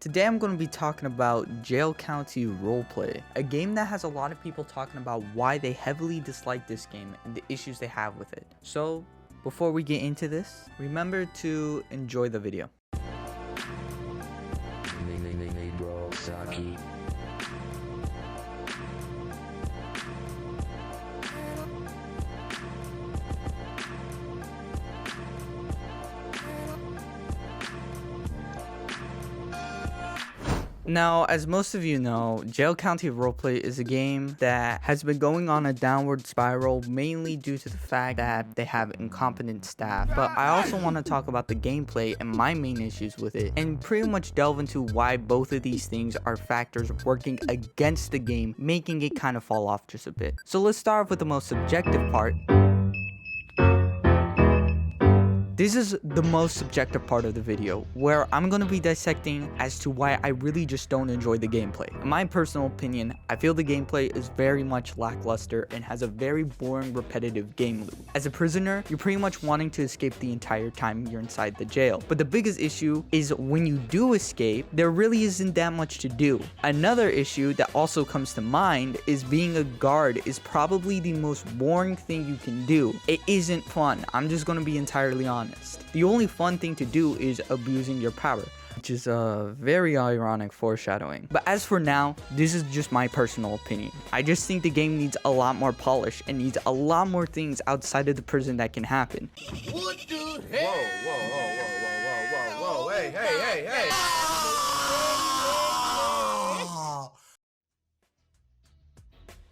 Today I'm going to be talking about Jail County Roleplay, a game that has a lot of people talking about why they heavily dislike this game and the issues they have with it. So, before we get into this, remember to enjoy the video. Now, as most of you know, Jail County Roleplay is a game that has been going on a downward spiral mainly due to the fact that they have incompetent staff. But I also want to talk about the gameplay and my main issues with it, and pretty much delve into why both of these things are factors working against the game, making it kind of fall off just a bit. So let's start off with the most subjective part. This is the most subjective part of the video, where I'm going to be dissecting as to why I really just don't enjoy the gameplay. In my personal opinion, I feel the gameplay is very much lackluster and has a very boring, repetitive game loop. As a prisoner, you're pretty much wanting to escape the entire time you're inside the jail. But the biggest issue is when you do escape, there really isn't that much to do. Another issue that also comes to mind is being a guard is probably the most boring thing you can do. It isn't fun. I'm just going to be entirely honest. The only fun thing to do is abusing your power, which is a very ironic foreshadowing. But as for now, this is just my personal opinion. I just think the game needs a lot more polish and needs a lot more things outside of the prison that can happen. What the hell? Whoa, hey.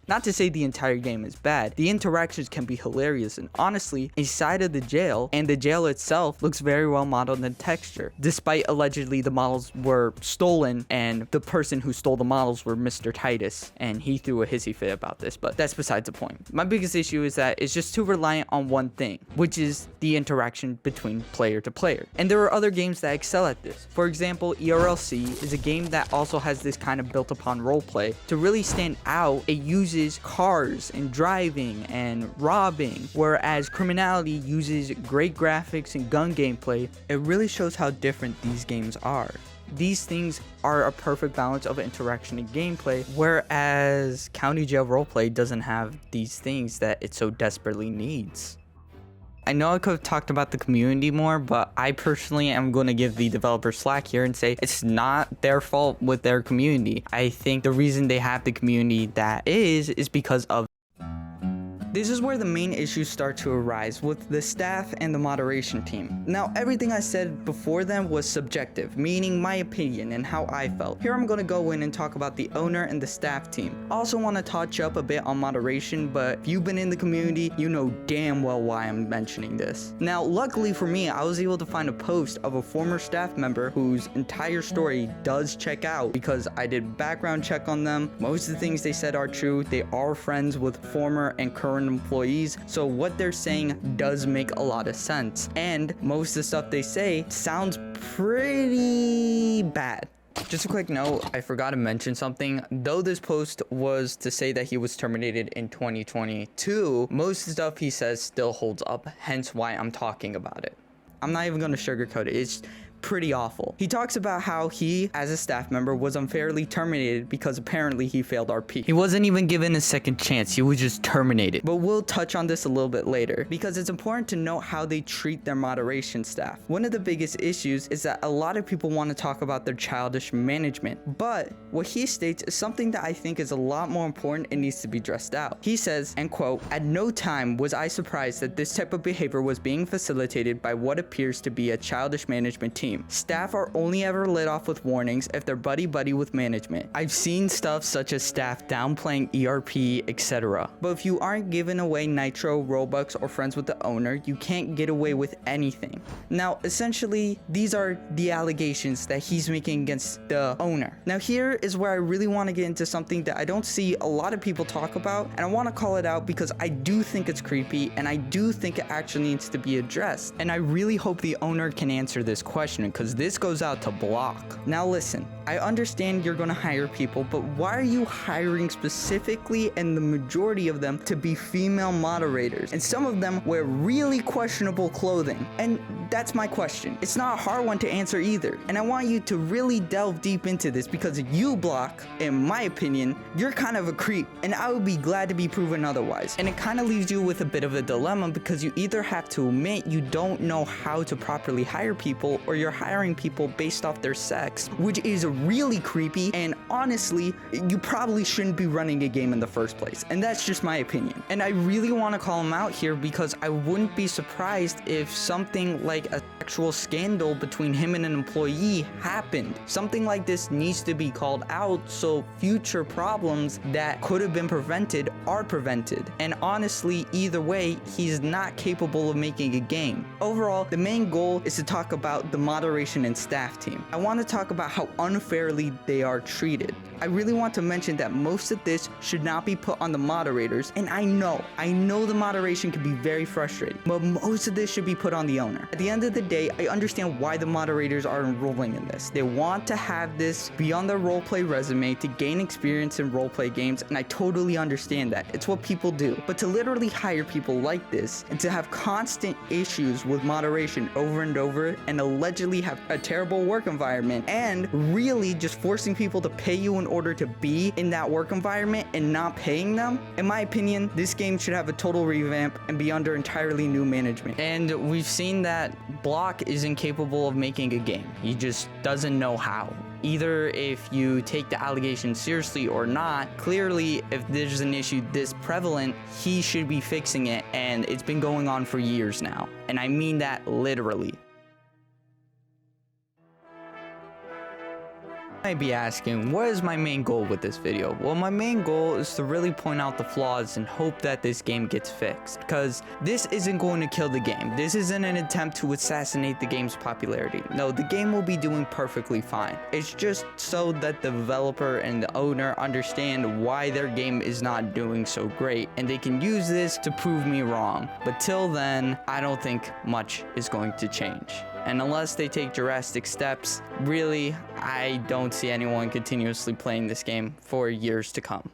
Not to say the entire game is bad, the interactions can be hilarious, and honestly, inside of the jail and the jail itself looks very well modeled in texture, despite allegedly the models were stolen and the person who stole the models were Mr. Titus, and he threw a hissy fit about this, but that's besides the point. My biggest issue is that it's just too reliant on one thing, which is the interaction between player to player. And there are other games that excel at this. For example, ERLC is a game that also has this kind of built upon roleplay. To really stand out, it uses cars and driving and robbing, whereas criminality uses great graphics and gun gameplay. It really shows how different these games are. These things are a perfect balance of interaction and gameplay, whereas County Jail Roleplay doesn't have these things that it so desperately needs. I know I could have talked about the community more, but I personally am going to give the developer slack here and say it's not their fault with their community. I think the reason they have the community that is because of. This is where the main issues start to arise with the staff and the moderation team. Now, everything I said before them was subjective, meaning my opinion and how I felt. Here I'm going to go in and talk about the owner and the staff team. I also want to touch up a bit on moderation, but if you've been in the community, you know damn well why I'm mentioning this. Now, luckily for me, I was able to find a post of a former staff member whose entire story does check out because I did background check on them. Most of the things they said are true. They are friends with former and current employees, so what they're saying does make a lot of sense, and most of the stuff they say sounds pretty bad. Just a quick note, I forgot to mention something. Though this post was to say that he was terminated in 2022, most of the stuff he says still holds up, hence why I'm talking about it. I'm not even going to sugarcoat it. It's pretty awful. He talks about how he, as a staff member, was unfairly terminated because apparently he failed RP. He wasn't even given a second chance, he was just terminated. But we'll touch on this a little bit later because it's important to note how they treat their moderation staff. One of the biggest issues is that a lot of people want to talk about their childish management, but what he states is something that I think is a lot more important and needs to be dressed out. He says, and quote, "At no time was I surprised that this type of behavior was being facilitated by what appears to be a childish management team. Staff are only ever let off with warnings if they're buddy-buddy with management. I've seen stuff such as staff downplaying ERP, etc. But if you aren't giving away Nitro, Robux, or friends with the owner, you can't get away with anything." Now, essentially, these are the allegations that he's making against the owner. Now, here is where I really want to get into something that I don't see a lot of people talk about, and I want to call it out because I do think it's creepy, and I do think it actually needs to be addressed. And I really hope the owner can answer this question, because this goes out to Block. Now listen, I understand you're gonna hire people, but why are you hiring specifically, and the majority of them, to be female moderators? And some of them wear really questionable clothing. And that's my question. It's not a hard one to answer either. And I want you to really delve deep into this, because you, Block, in my opinion, you're kind of a creep, and I would be glad to be proven otherwise. And it kind of leaves you with a bit of a dilemma, because you either have to admit you don't know how to properly hire people, or you're hiring people based off their sex, which is really creepy, and honestly, you probably shouldn't be running a game in the first place. And that's just my opinion. And I really want to call him out here, because I wouldn't be surprised if something like a sexual scandal between him and an employee happened. Something like this needs to be called out, so future problems that could have been prevented are prevented. And honestly, either way, he's not capable of making a game. Overall, the main goal is to talk about the moderation and staff team. I want to talk about how unfairly they are treated. I really want to mention that most of this should not be put on the moderators, and I know the moderation can be very frustrating, but most of this should be put on the owner. At the end of the day, I understand why the moderators are enrolling in this. They want to have this be on their roleplay resume to gain experience in roleplay games, and I totally understand that. It's what people do. But to literally hire people like this, and to have constant issues with moderation over and over, and allegedly have a terrible work environment, and really just forcing people to pay you in order to be in that work environment and not paying them, in my opinion, this game should have a total revamp and be under entirely new management. And we've seen that Block is incapable of making a game. He just doesn't know how. Either if you take the allegation seriously or not, clearly if there's an issue this prevalent, he should be fixing it, and it's been going on for years now. And I mean that literally. You might be asking, what is my main goal with this video? Well, my main goal is to really point out the flaws and hope that this game gets fixed, because this isn't going to kill the game. This isn't an attempt to assassinate the game's popularity. No, the game will be doing perfectly fine. It's just so that the developer and the owner understand why their game is not doing so great, and they can use this to prove me wrong. But till then, I don't think much is going to change. And unless they take drastic steps, really, I don't see anyone continuously playing this game for years to come.